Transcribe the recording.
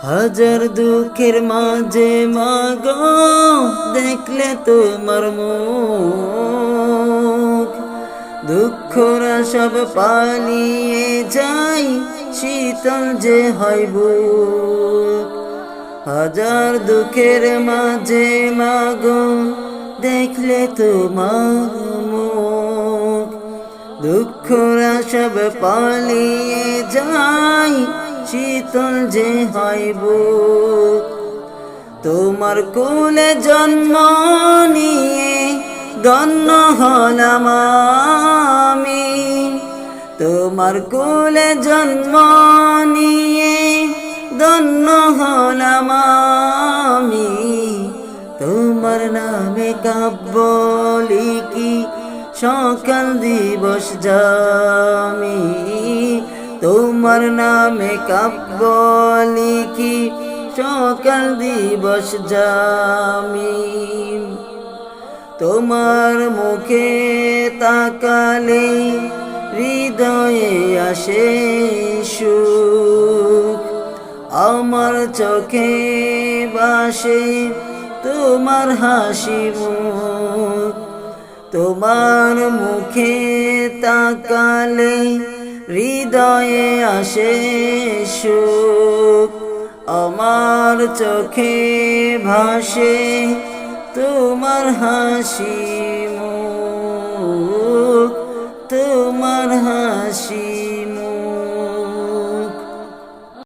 হাজার দুঃখের মাঝে মাগো দেখলে তোমার মুখ, দুঃখরা সব পালিয়ে যাই, শীতল যে হয় বুক। হাজার দুঃখের মাঝে মাগো দেখলে তোমার মুখ, দুঃখরা সব পালিয়ে যাই, শীতল যে হয় বুক। তোমার কোলে জন্ম নিয়ে ধন্য হলাম আমি, তোমার কোলে জন্ম নিয়ে ধন্য হলাম আমি। তোমার নামে কাব্য লিখি সকাল দিবস যামি, তোমার নামে কাব্য লিখি সকাল দিবস যামি। তোমার মুখে তাকালে হৃদয়ে আসে সুখ, আমার চোখে ভাসে তোমার হাসি মুখ। তোমার মুখে তাকালে হৃদয়ে আসে সুখ, আমার চোখে ভাসে তোমার হাসি মুখ, তোমার হাসি